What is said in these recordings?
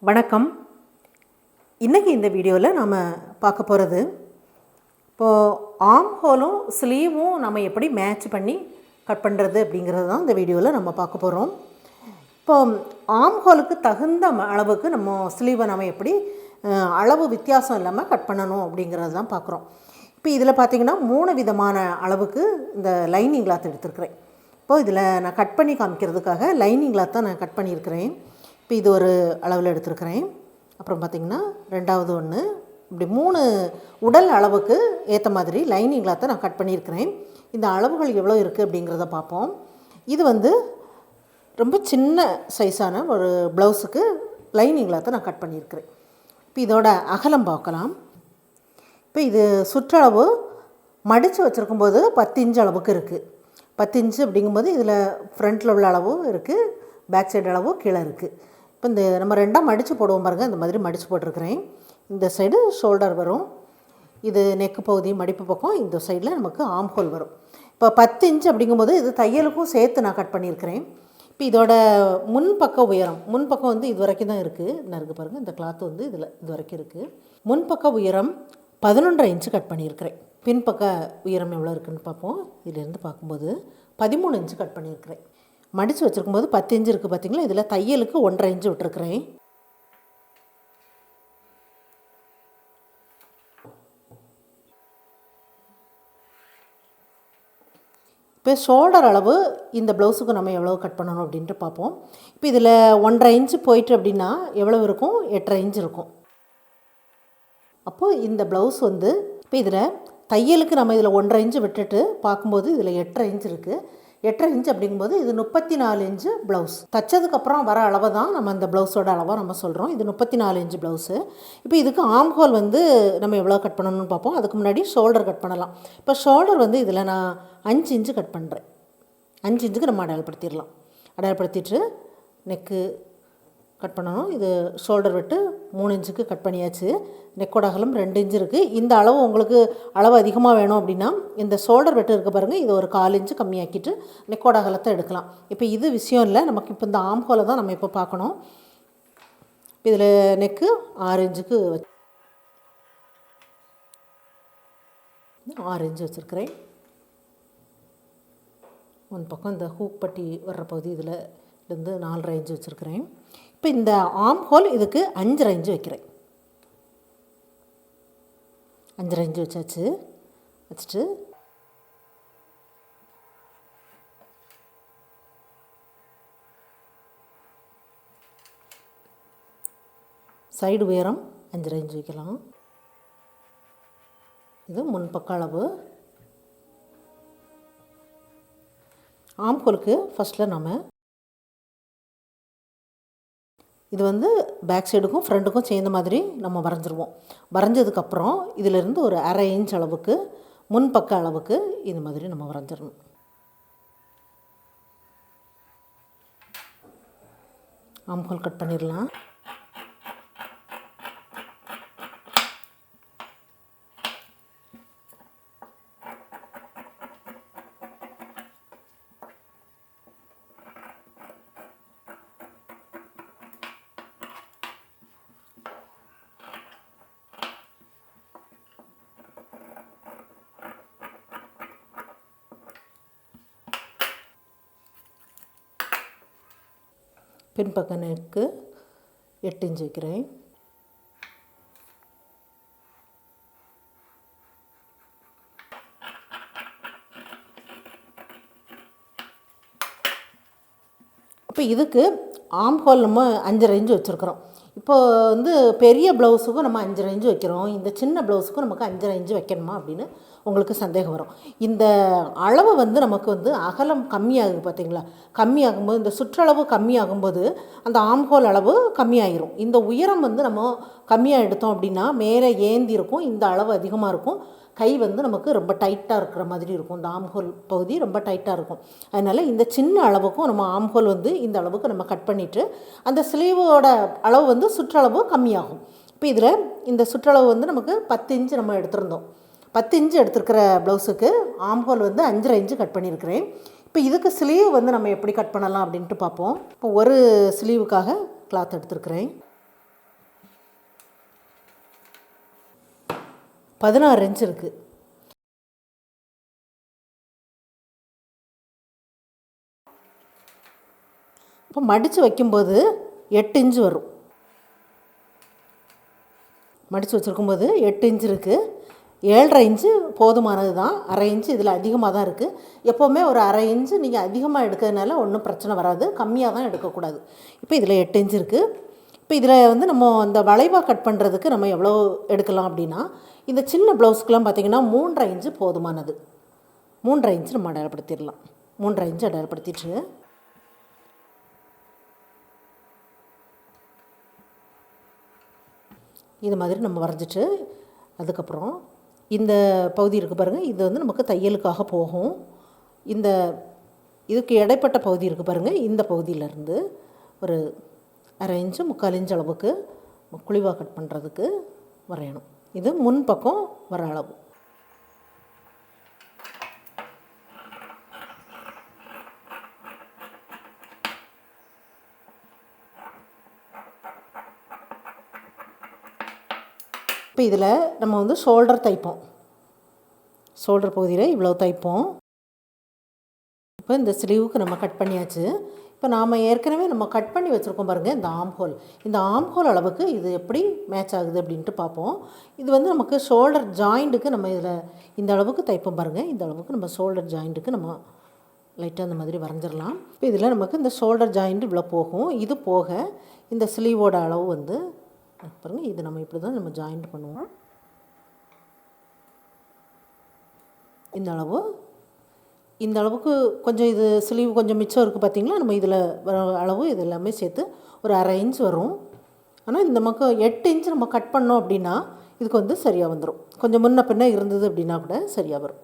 வணக்கம். இன்றைக்கி இந்த வீடியோவில் நாம் பார்க்க போகிறது, இப்போது ஆர்ம் ஹோலும் ஸ்லீவும் நம்ம எப்படி மேட்ச் பண்ணி கட் பண்ணுறது அப்படிங்கிறது தான் இந்த வீடியோவில் நம்ம பார்க்க போகிறோம். இப்போது ஆர்ம் ஹோலுக்கு தகுந்த அளவுக்கு நம்ம ஸ்லீவை நம்ம எப்படி அளவு வித்தியாசம் இல்லாமல் கட் பண்ணணும் அப்படிங்கிறது தான் பார்க்குறோம். இப்போ இதில் பார்த்திங்கன்னா 3 விதமான அளவுக்கு இந்த லைனிங் கிளாத் எடுத்துருக்கிறேன். இப்போது இதில் நான் கட் பண்ணி காமிக்கிறதுக்காக லைனிங் கிளாத் தான் நான் கட் பண்ணியிருக்கிறேன். இப்போ இது ஒரு அளவில் எடுத்துருக்கிறேன். அப்புறம் பார்த்திங்கன்னா ரெண்டாவது ஒன்று, இப்படி 3 உடல் அளவுக்கு ஏற்ற மாதிரி லைனிங் கிளாத்தை நான் கட் பண்ணியிருக்கிறேன். இந்த அளவுகள் எவ்வளோ இருக்குது அப்படிங்கிறத பார்ப்போம். இது வந்து ரொம்ப சின்ன சைஸான ஒரு ப்ளவுஸுக்கு லைனிங் கிளாத்தை நான் கட் பண்ணியிருக்கிறேன். இப்போ இதோட அகலம் பார்க்கலாம். இப்போ இது சுற்றளவு மடித்து வச்சுருக்கும்போது 10 இன்ச் அளவுக்கு இருக்குது. 10 இன்ச்சு அப்படிங்கும்போது இதில் ஃப்ரண்ட்டில் உள்ள அளவும் இருக்குது, பேக் சைடு அளவும் கீழே இருக்குது. இப்போ இந்த நம்ம ரெண்டாக மடித்து போடுவோம் பாருங்கள், இந்த மாதிரி மடித்து போட்டிருக்கிறேன். இந்த சைடு ஷோல்டர் வரும், இது நெக்கு பகுதி மடிப்பு பக்கம், இந்த சைடில் நமக்கு ஆர்ம் ஹோல் வரும். இப்போ 10 இன்ச் அப்படிங்கும்போது இது தையலுக்கும் சேர்த்து நான் கட் பண்ணியிருக்கிறேன். இப்போ இதோட முன்பக்க உயரம், முன்பக்கம் வந்து இது வரைக்கும் தான் இருக்குது, இன்னும் இருக்குது பாருங்கள், இந்த கிளாத்து வந்து இதில் இது வரைக்கும் இருக்குது. முன்பக்க உயரம் 11.5 இன்ச்சு கட் பண்ணியிருக்கிறேன். பின்பக்க உயரம் எவ்வளோ இருக்குதுன்னு பார்ப்போம். இதிலேருந்து பார்க்கும்போது 13 இன்ச்சு கட் பண்ணியிருக்கிறேன். மடித்து வச்சுருக்கும்போது 10 இன்ச்சு இருக்குது பார்த்திங்களா, இதில் தையலுக்கு 1.5 இன்ச்சு விட்டுருக்குறேன். இப்போ ஷோல்டர் அளவு இந்த ப்ளவுஸுக்கு நம்ம எவ்வளோ கட் பண்ணணும் அப்படின்ட்டு பார்ப்போம். இப்போ இதில் 1.5 இன்ச்சு போயிட்டு அப்படின்னா எவ்வளோ இருக்கும், 8.5 இன்ச்சு இருக்கும். அப்போது இந்த ப்ளவுஸ் வந்து இப்போ இதில் தையலுக்கு நம்ம இதில் 1.5 இன்ச்சு விட்டுட்டு பார்க்கும்போது இதில் 8.5 இன்ச்சு இருக்குது. 8.5 இன்ச்சு அப்படிங்கும்போது இது 34 இன்ச்சு ப்ளவுஸ். தைச்சதுக்கப்புறம் வர அளவை தான் நம்ம இந்த ப்ளவுஸோட அளவாக நம்ம சொல்கிறோம். இது 34 இன்ச்சு ப்ளவுஸு. இப்போ இதுக்கு ஆர்ம் ஹோல் வந்து நம்ம எவ்வளோ கட் பண்ணணும்னு பார்ப்போம். அதுக்கு முன்னாடி ஷோல்டர் கட் பண்ணலாம். இப்போ ஷோல்டர் வந்து இதில் நான் 5 இன்ச்சு கட் பண்ணுறேன். 5 இன்ச்சுக்கு நம்ம அடையாளப்படுத்திடலாம். அடையாளப்படுத்திட்டு நெக்கு கட் பண்ணணும். இது ஷோல்டர் விட்டு 3 இன்ச்சுக்கு கட் பண்ணியாச்சு. நெக்கோட அகலம் 2 இன்ச்சு இருக்குது. இந்த அளவு உங்களுக்கு அளவு அதிகமாக வேணும் அப்படின்னா இந்த ஷோல்டர் வெட்டு இருக்க பாருங்கள், இது ஒரு 4 இன்ச்சு கம்மியாக்கிட்டு நெக்கோட அகலத்தை எடுக்கலாம். இப்போ இது விஷயம் இல்லை, நமக்கு இப்போ இந்த ஆர்ம் ஹோலை தான் நம்ம இப்போ பார்க்கணும். இதில் நெக்கு 6 இன்ச்சுக்கு 6 இன்ச்சு வச்சுருக்கிறேன். ஒரு பக்கம் இந்த ஹூக் பட்டி வர்ற பகுதி இதில் இருந்து 4.5 இன்ச்சு வச்சுருக்கிறேன். இப்போ இந்த ஆர்ம் ஹோல் இதுக்கு 5.5 இன்ச்சு வைக்கிறேன். 5.5 இன்ச்சு வச்சாச்சு. வச்சுட்டு சைடு உயரம் 5.5 இன்ச்சு வைக்கலாம். இது முன்பக்க அளவு. ஆர்ம் ஹோலுக்கு ஃபஸ்ட்டில் நம்ம இது வந்து பேக் சைடுக்கும் ஃப்ரண்ட்டுக்கும் சேர்ந்த மாதிரி நம்ம வரைஞ்சிருவோம். வரைஞ்சதுக்கப்புறம் இதிலிருந்து ஒரு 1/2 இன்ச் அளவுக்கு முன்பக்க அளவுக்கு இந்த மாதிரி நம்ம வரைஞ்சிடணும். ஆர்ம் ஹோல் கட் பண்ணிடலாம். பின்பக்க நெக்கு 8 இன்ச்சு வைக்கிறேன். இப்போ இதுக்கு ஆர்ம் ஹோல் நம்ம 5.5 இன்ச்சு வச்சுருக்குறோம். இப்போ வந்து பெரிய ப்ளவுஸுக்கும் நம்ம 5.5 இன்ச்சு வைக்கிறோம், இந்த சின்ன ப்ளவுஸுக்கும் நமக்கு 5.5 இன்ச்சு வைக்கணுமா அப்படின்னு உங்களுக்கு சந்தேகம் வரும். இந்த அளவு வந்து நமக்கு வந்து அகலம் கம்மியாகுது பார்த்திங்களா, கம்மியாகும்போது இந்த சுற்றளவு கம்மியாகும்போது அந்த ஆர்ம் ஹோல் அளவு கம்மியாகிரும். இந்த உயரம் வந்து நம்ம கம்மியாக எடுத்தோம் அப்படின்னா மேலே ஏந்தி இருக்கும், இந்த அளவு அதிகமாக இருக்கும். கை வந்து நமக்கு ரொம்ப டைட்டாக இருக்கிற மாதிரி இருக்கும். இந்த ஆர்ம் ஹோல் பகுதி ரொம்ப டைட்டாக இருக்கும். அதனால் இந்த சின்ன அளவுக்கும் நம்ம ஆர்ம் ஹோல் வந்து இந்த அளவுக்கு நம்ம கட் பண்ணிவிட்டு அந்த ஸ்லீவோட அளவு வந்து சுற்றளவு கம்மியாகும். இப்போ இதில் இந்த சுற்றளவு வந்து நமக்கு 10 இன்ச்சு நம்ம எடுத்திருந்தோம். 10 இன்ச்சு எடுத்துருக்கிற ப்ளவுஸுக்கு ஆர்ம் ஹோல் வந்து 5.5 இன்ச்சு கட் பண்ணியிருக்கிறேன். இப்போ இதுக்கு ஸ்லீவ் வந்து நம்ம எப்படி கட் பண்ணலாம் அப்படின்ட்டு பார்ப்போம். இப்போ ஒரு ஸ்லீவுக்காக கிளாத் எடுத்துருக்கிறேன். 16 இன்ச் இருக்குது. இப்போ மடித்து வைக்கும்போது 8 இன்ச்சு வரும். மடித்து வச்சுருக்கும்போது 8 இன்ச்சு இருக்குது. 7.5 இன்ச்சு போதுமானது தான். 1/2 இன்ச்சு இதில் அதிகமாக தான் இருக்குது. எப்போவுமே ஒரு 1/2 இன்ச்சு நீங்கள் அதிகமாக எடுக்கிறதுனால ஒன்றும் பிரச்சனை வராது. கம்மியாக தான் எடுக்கக்கூடாது. இப்போ இதில் 8 இன்ச்சு இருக்குது. இப்போ இதில் வந்து நம்ம இந்த வளைவாக கட் பண்ணுறதுக்கு நம்ம எவ்வளோ எடுக்கலாம் அப்படின்னா, இந்த சின்ன ப்ளவுஸ்க்கெலாம் பார்த்திங்கன்னா 3.5 இன்ச்சு போதுமானது. 3.5 இன்ச்சு நம்ம அடையாளப்படுத்திடலாம். 3.5 இன்ச்சு அடையாளப்படுத்திட்டு இது மாதிரி நம்ம வரைஞ்சிட்டு, அதுக்கப்புறம் இந்த பகுதி இருக்குது பாருங்கள், இது வந்து நமக்கு தையலுக்காக போகும். இந்த இதுக்கு இடைப்பட்ட பகுதி இருக்குது பாருங்கள், இந்த பகுதியிலேருந்து ஒரு 1/2 இன்ச்சு 3/4 இன்ச் அளவுக்கு குழிவாக கட் பண்ணுறதுக்கு வரையணும். இது முன் பக்கம் வர அளவு. இப்போ இதில் நம்ம வந்து ஷோல்டர் தைப்போம். ஷோல்டர் பகுதியில் இவ்வளோ தைப்போம். இப்போ இந்த ஸ்லீவுக்கு நம்ம கட் பண்ணியாச்சு. இப்போ நாம் ஏற்கனவே நம்ம கட் பண்ணி வச்சுருக்கோம் பாருங்கள் இந்த ஆம்ஹோல். இந்த ஆம்ஹோல் அளவுக்கு இது எப்படி மேட்ச் ஆகுது அப்படின்ட்டு பார்ப்போம். இது வந்து நமக்கு ஷோல்டர் ஜாயிண்ட்டுக்கு நம்ம இதில் இந்த அளவுக்கு தைப்போம் பாருங்கள். இந்த அளவுக்கு நம்ம ஷோல்டர் ஜாயிண்ட்டுக்கு நம்ம லைட்டாக அந்த மாதிரி வரைஞ்சிடலாம். இப்போ இதில் நமக்கு இந்த ஷோல்டர் ஜாயிண்ட் இவ்வளோ போகும். இது போக இந்த ஸ்லீவோட அளவு வந்து பாருங்கள், இது நம்ம இப்படி தான் நம்ம ஜாயிண்ட் பண்ணுவோம். இந்த அளவுக்கு கொஞ்சம் இது ஸ்லீவ் கொஞ்சம் மிச்சம் இருக்குது பார்த்திங்களா. நம்ம இதில் வர அளவு இது எல்லாமே சேர்த்து ஒரு 1/2 இன்ச் வரும். ஆனால் இந்த நமக்கு 8 இன்ச் நம்ம கட் பண்ணோம் அப்படின்னா இதுக்கு வந்து சரியாக வந்துடும். கொஞ்சம் முன்ன பின்ன இருந்தது அப்படின்னா கூட சரியாக வரும்.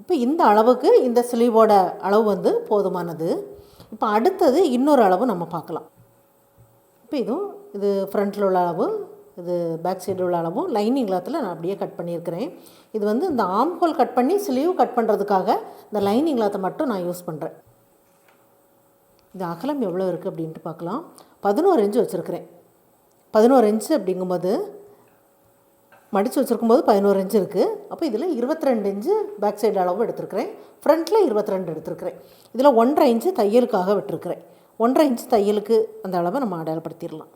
இப்போ இந்த அளவுக்கு இந்த ஸ்லீவோட அளவு வந்து போதுமானது. இப்போ அடுத்தது இன்னொரு அளவு நம்ம பார்க்கலாம். இப்போ இது ஃப்ரண்ட்டில் உள்ள அளவு, இது பேக் சைடில் உள்ள அளவும் லைனிங் கிளாத்தில் நான் அப்படியே கட் பண்ணியிருக்கிறேன். இது வந்து இந்த ஆம்ஹோல் கட் பண்ணி ஸ்லீவ் கட் பண்ணுறதுக்காக இந்த லைனிங் கிளாத்தை மட்டும் நான் யூஸ் பண்ணுறேன். இந்த அகலம் எவ்வளோ இருக்குது அப்படின்ட்டு பார்க்கலாம். 11 இன்ச்சு வச்சுருக்கிறேன். 11 இன்ச்சு அப்படிங்கும்போது மடித்து வச்சுருக்கும்போது 11 இன்ச்சு இருக்குது. அப்போ இதில் 22 இன்ச்சு பேக் சைடு அளவு எடுத்துருக்கிறேன். ஃப்ரண்ட்டில் 22 எடுத்துருக்கிறேன். இதில் 1.5 இன்ச்சு தையலுக்காக விட்டுருக்கிறேன். 1.5 இன்ச்சு தையலுக்கு அந்த அளவை நம்ம அடையாளப்படுத்திடலாம்.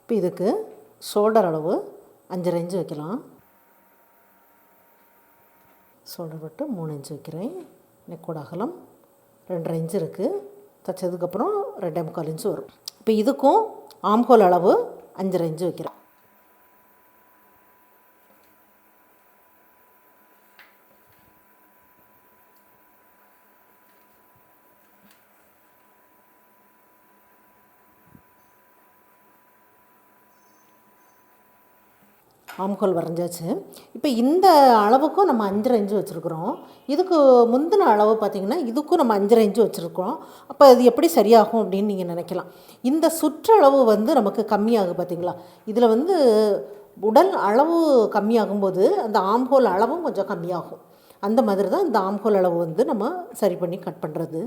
இப்போ இதுக்கு ஷோல்டர் அளவு 5.5 இன்ச்சு வைக்கலாம். ஷோல்டர் விட்டு 3 இன்ச்சு வைக்கிறேன். நெக்கோட அகலம் 2.5 இன்ச்சு இருக்குது. தைச்சதுக்கப்புறம் 2.25 இன்ச்சு வரும். இப்போ இதுக்கும் ஆம்ஹோல் அளவு 5.5 இன்ச்சு வைக்கிறேன். ஆம்ஹோல் வரைஞ்சாச்சு. இப்போ இந்த அளவுக்கும் நம்ம 5.5 இன்ச்சு வச்சுருக்குறோம். இதுக்கு முந்தின அளவு பார்த்திங்கன்னா இதுக்கும் நம்ம 5.5 இன்ச்சு வச்சுருக்கோம். அப்போ அது எப்படி சரியாகும் அப்படின்னு நீங்கள் நினைக்கலாம். இந்த சுற்றளவு வந்து நமக்கு கம்மியாகும் பார்த்திங்களா. இதில் வந்து உடல் அளவு கம்மியாகும்போது அந்த ஆம்ஹோல் அளவும் கொஞ்சம் கம்மியாகும். அந்த மாதிரி தான் இந்த ஆம்ஹோல் அளவு வந்து நம்ம சரி பண்ணி கட் பண்ணுறது.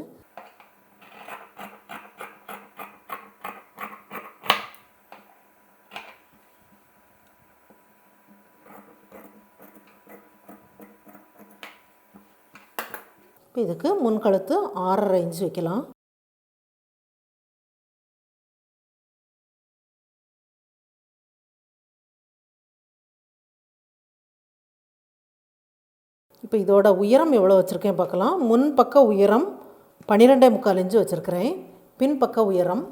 இப்போ இதுக்கு முன்கழுத்து 6.5 இன்ச்சு வைக்கலாம். இப்போ இதோட உயரம் எவ்வளோ வச்சுருக்கேன் பார்க்கலாம். முன் பக்க உயரம் 12.25 இன்ச்சு வச்சுருக்கிறேன். பின்பக்க உயரம்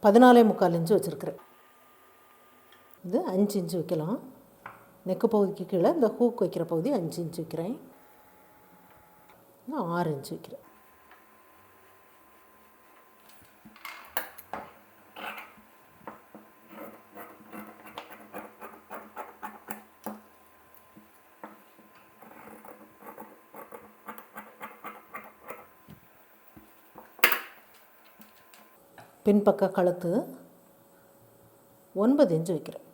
14.25 இன்ச்சு வச்சுருக்கிறேன். இது 5 இன்ச்சு வைக்கலாம். நெக்கு பகுதிக்கு கீழே இந்த ஹூக் வைக்கிற பகுதி 5 இன்ச்சு வைக்கிறேன். 6 இன்ச்சு வைக்கிறேன். பின்பக்க கழுத்து 9 இன்ச்சு வைக்கிறேன்.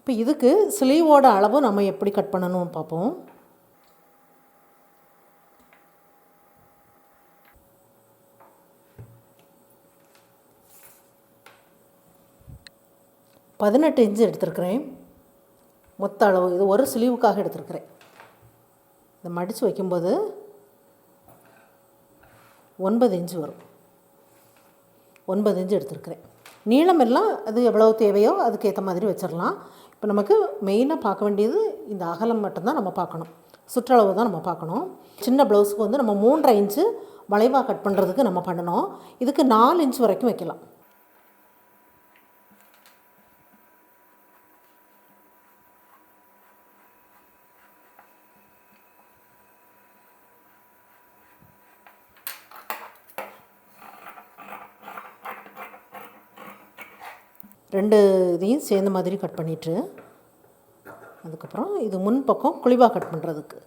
இப்போ இதுக்கு ஸ்லீவோட அளவு நம்ம எப்படி கட் பண்ணணும்னு பார்ப்போம். பதினெட்டு இன்ச்சு எடுத்துருக்கிறேன் மொத்த அளவு. இது ஒரு ஸ்லீவுக்காக எடுத்துருக்கிறேன். இதை மடித்து வைக்கும்போது 9 இன்ச்சு வரும். 9 இன்ச்சு எடுத்துருக்கிறேன். நீளம் எல்லாம் அது எவ்வளோ தேவையோ அதுக்கேற்ற மாதிரி வச்சிடலாம். இப்போ நமக்கு மெயினாக பார்க்க வேண்டியது இந்த அகலம் மட்டும்தான் நம்ம பார்க்கணும், சுற்றளவு தான் நம்ம பார்க்கணும். சின்ன ப்ளவுஸுக்கு வந்து நம்ம 3.5 இன்ச்சு வளைவாக கட் பண்ணுறதுக்கு நம்ம பண்ணணும். இதுக்கு 4 இன்ச்சு வரைக்கும் வைக்கலாம். ரெண்டு இதையும் சேர்ந்த மாதிரி கட் பண்ணிவிட்டு அதுக்கப்புறம் இது முன் பக்கம் குழிவாக கட் பண்ணுறதுக்கு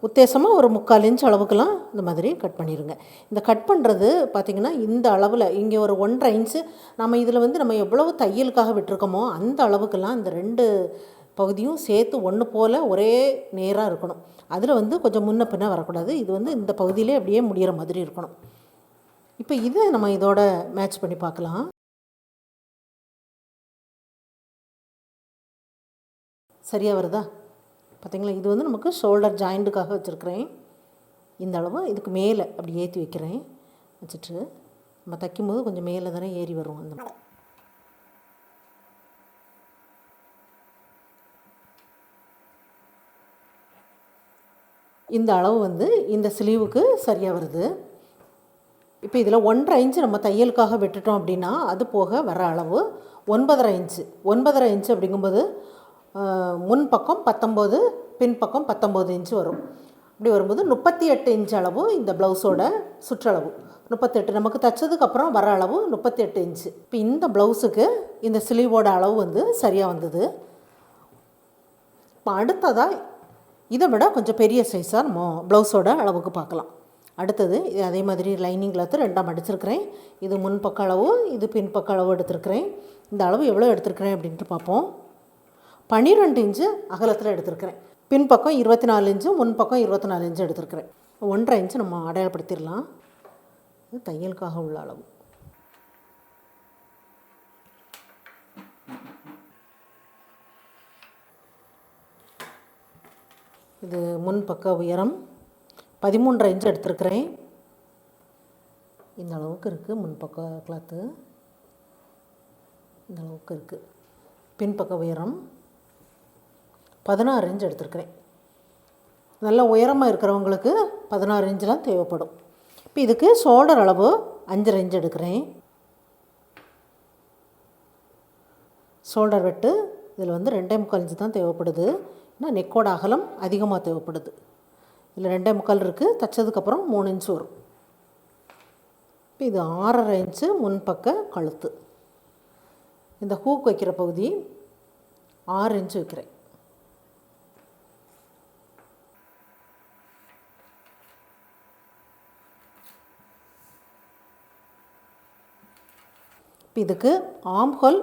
உத்தேசமாக ஒரு 3/4 இன்ச் அளவுக்கெல்லாம் இந்த மாதிரி கட் பண்ணிடுங்க. இந்த கட் பண்ணுறது பார்த்திங்கன்னா இந்த அளவில் இங்கே ஒரு 1.5 இன்ச்சு நம்ம இதில் வந்து நம்ம எவ்வளவு தையலுக்காக விட்டுருக்கோமோ அந்த அளவுக்கெல்லாம் இந்த 2 பகுதியும் சேர்த்து ஒன்று போல் ஒரே நேராக இருக்கணும். அதில் வந்து கொஞ்சம் முன்ன பின்ன வரக்கூடாது. இது வந்து இந்த பகுதியிலே அப்படியே முடிகிற மாதிரி இருக்கணும். இப்போ இதை நம்ம இதோட மேட்ச் பண்ணி பார்க்கலாம். சரியாக வருதா பார்த்திங்களா? இது வந்து நமக்கு ஷோல்டர் ஜாயிண்ட்டுக்காக வச்சுருக்கிறேன். இந்த அளவு இதுக்கு மேலே அப்படி ஏற்றி வைக்கிறேன். வச்சுட்டு நம்ம தைக்கும்போது கொஞ்சம் மேலே தானே ஏறி வரும். அந்த மாதிரி இந்த அளவு வந்து இந்த ஸ்லீவுக்கு சரியாக வருது. இப்போ இதில் 1.5 இன்ச்சு நம்ம தையலுக்காக விட்டுட்டோம் அப்படின்னா அது போக வர அளவு 9.5 இன்ச்சு. 9.5 இன்ச்சு அப்படிங்கும்போது முன் பக்கம் 19, பின் பக்கம் 19 இன்ச்சு வரும். இப்படி வரும்போது 38 இன்ச் அளவு இந்த ப்ளவுஸோட சுற்றளவு. 38 நமக்கு தைச்சதுக்கப்புறம் வர அளவு 38 இன்ச்சு. இப்போ இந்த ப்ளவுஸுக்கு இந்த ஸ்லீவோட அளவு வந்து சரியாக வந்தது. இப்போ அடுத்ததாக இதை விட கொஞ்சம் பெரிய சைஸாக நம்ம ப்ளவுஸோட அளவுக்கு பார்க்கலாம். அடுத்தது அதே மாதிரி லைனிங் கிளாத்து 2ஆக மடிச்சிருக்கிறேன். இது முன் பக்க அளவு, இது பின் பக்க அளவு எடுத்துருக்கிறேன். இந்த அளவு எவ்வளோ எடுத்துருக்கிறேன் அப்படின்ட்டு பார்ப்போம். 12 இன்ச்சு அகலத்தில் எடுத்துருக்கிறேன். பின் பக்கம் 24 இன்ச்சு, முன் பக்கம் 24 இன்ச்சு எடுத்துருக்கிறேன். 1.5 இன்ச்சு நம்ம அடையாளப்படுத்திடலாம். இது தையலுக்காக உள்ள அளவு. இது முன் பக்க உயரம் 13.5 இன்ச்சு எடுத்துருக்கிறேன். இந்த அளவுக்கு இருக்குது முன் பக்க கிளாத்து. இந்த அளவுக்கு இருக்குது. பின்பக்க உயரம் 16 இன்ச் எடுத்துருக்கிறேன். நல்ல உயரமாக இருக்கிறவங்களுக்கு 16 இன்ச்லாம் தேவைப்படும். இப்போ இதுக்கு ஷோல்டர் அளவு 5.5 இன்ச் எடுக்கிறேன். ஷோல்டர் வெட்டு இதில் வந்து 2.25 இன்ச்சு தான் தேவைப்படுது. ஏன்னா நெக்கோட அகலம் அதிகமாக தேவைப்படுது. இதில் 2.25 இருக்குது. தைச்சதுக்கப்புறம் 3 இன்ச்சு வரும். இப்போ இது 6.5 இன்ச்சு முன்பக்க கழுத்து. இந்த ஹூக் வைக்கிற பகுதி 6 இன்ச்சு வைக்கிறேன். இப்போ இதுக்கு ஆம்ஹோல்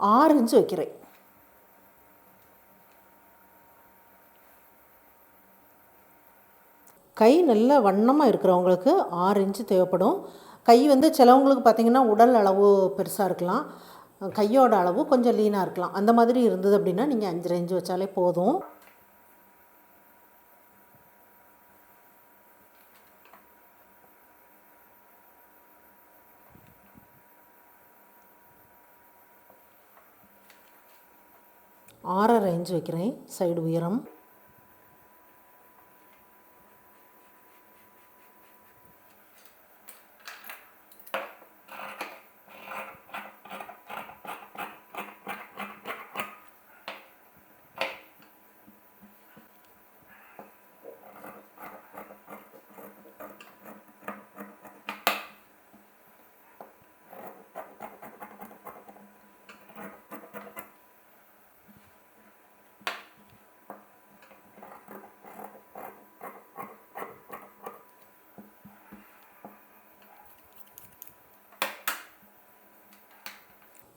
6 இன்ச்சு வைக்கிறேன். கை நல்ல வண்ணமாக இருக்கிறவங்களுக்கு 6 இன்ச்சு தேவைப்படும். கை வந்து சிலவங்களுக்கு பார்த்திங்கன்னா உடல் அளவு பெருசாக இருக்கலாம், கையோட அளவு கொஞ்சம் லீனாக இருக்கலாம். அந்த மாதிரி இருந்தது அப்படின்னா நீங்கள் 5.5 இன்ச்சு வச்சாலே போதும். ஆறரை இன்ச்சு வைக்கிறேன் சைடு உயரம்.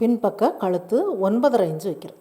பின்பக்க கழுத்து 9.5 இன்ச் வைக்கிறேன்.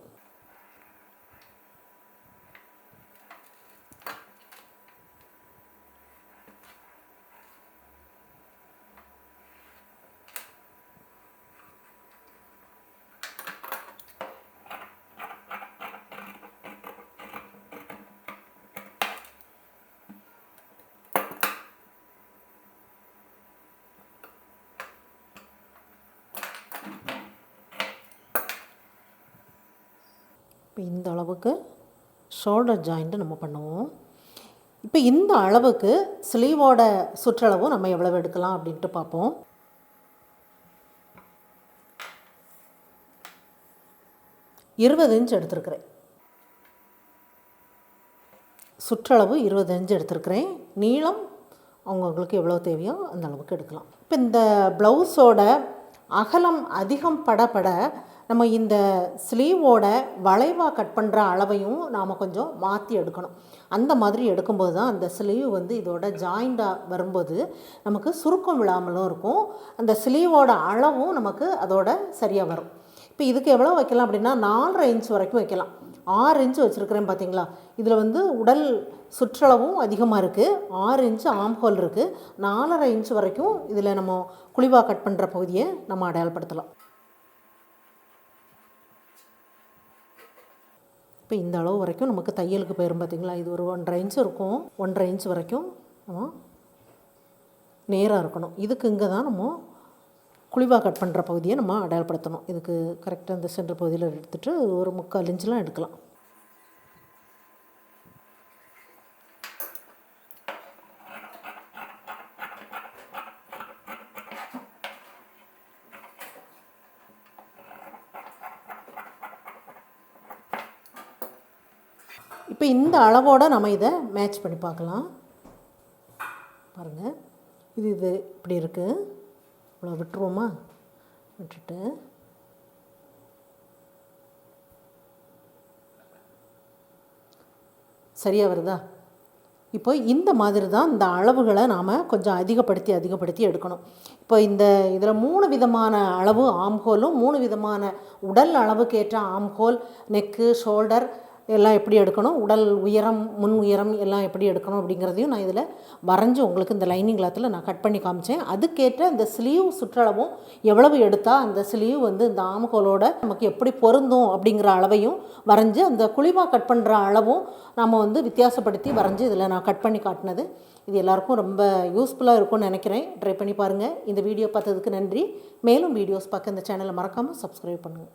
இப்போ இந்த அளவுக்கு ஷோல்டர் ஜாயிண்ட்டு நம்ம பண்ணுவோம். இப்போ இந்த அளவுக்கு ஸ்லீவோட சுற்றளவு நம்ம எவ்வளவு எடுக்கலாம் அப்படின்ட்டு பார்ப்போம். இருபது இன்ச் எடுத்துருக்கிறேன். சுற்றளவு 20 இன்ச் எடுத்துருக்கிறேன். நீளம் அவங்களுக்கு எவ்வளோ தேவையோ அந்த அளவுக்கு எடுக்கலாம். இப்போ இந்த ப்ளவுஸோட அகலம் அதிகம் பட நம்ம இந்த ஸ்லீவோட வளைவாக கட் பண்ணுற அளவையும் நாம் கொஞ்சம் மாற்றி எடுக்கணும். அந்த மாதிரி எடுக்கும்போது தான் அந்த ஸ்லீவ் வந்து இதோட ஜாயிண்டாக வரும்போது நமக்கு சுருக்கம் விழாமலும் இருக்கும். அந்த ஸ்லீவோட அளவும் நமக்கு அதோட சரியாக வரும். இப்போ இதுக்கு எவ்வளோ வைக்கலாம் அப்படின்னா 4.5 இன்ச் வரைக்கும் வைக்கலாம். 6 இன்ச் வச்சுருக்கிறேன் பார்த்தீங்களா. இதில் வந்து உடல் சுற்றளவும் அதிகமாக இருக்குது. 6 இன்ச்சு ஆம்ஹோல் இருக்குது. 4.5 இன்ச் வரைக்கும் இதில் நம்ம குழிவாக கட் பண்ணுற பகுதியை நம்ம அடையாளப்படுத்தலாம். இப்போ இந்த அளவு வரைக்கும் நமக்கு தையலுக்கு போயிடும் பார்த்தீங்களா. இது ஒரு 1.5 இன்ச் இருக்கும். 1.5 இன்ச் வரைக்கும் நம்ம நேராக இருக்கணும். இதுக்கு இங்கே தான் நம்ம குழிவாக கட் பண்ணுற பகுதியை நம்ம அடையாளப்படுத்தணும். இதுக்கு கரெக்டாக இந்த சென்டர் பகுதியில் எடுத்துகிட்டு ஒரு 3/4 இன்ச்லாம் எடுக்கலாம். இப்போ இந்த அளவோடு நம்ம இதை மேட்ச் பண்ணி பார்க்கலாம். பாருங்கள், இது இப்படி இருக்குது. இவ்வளோ விட்டுருவோமா? விட்டுட்டு சரியாக வருதா? இப்போ இந்த மாதிரி தான் இந்த அளவுகளை நாம் கொஞ்சம் அதிகப்படுத்தி எடுக்கணும். இப்போ இதில் 3 விதமான அளவு ஆம்ஹோலும் 3 விதமான உடல் அளவுக்கேற்ற ஆம்ஹோல், நெக்கு, ஷோல்டர் எல்லாம் எப்படி எடுக்கணும், உடல் உயரம், முன் உயரம் எல்லாம் எப்படி எடுக்கணும் அப்படிங்கிறதையும் நான் இதில் வரைஞ்சி உங்களுக்கு இந்த லைனிங் கிளாத்தில் நான் கட் பண்ணி காமிச்சேன். அதுக்கேற்ற இந்த ஸ்லீவ் சுற்றளவும் எவ்வளவு எடுத்தால் அந்த ஸ்லீவ் வந்து இந்த ஆம்ஹோலோட நமக்கு எப்படி பொருந்தும் அப்படிங்கிற அளவையும் வரைஞ்சி, அந்த குழிவாக கட் பண்ணுற அளவும் நம்ம வந்து வித்தியாசப்படுத்தி வரைஞ்சி இதில் நான் கட் பண்ணி காட்டினது. இது எல்லாருக்கும் ரொம்ப யூஸ்ஃபுல்லாக இருக்கும்னு நினைக்கிறேன். ட்ரை பண்ணி பாருங்கள். இந்த வீடியோ பார்த்ததுக்கு நன்றி. மேலும் வீடியோஸ் பார்க்க இந்த சேனலை மறக்காமல் சப்ஸ்கிரைப் பண்ணுங்கள்.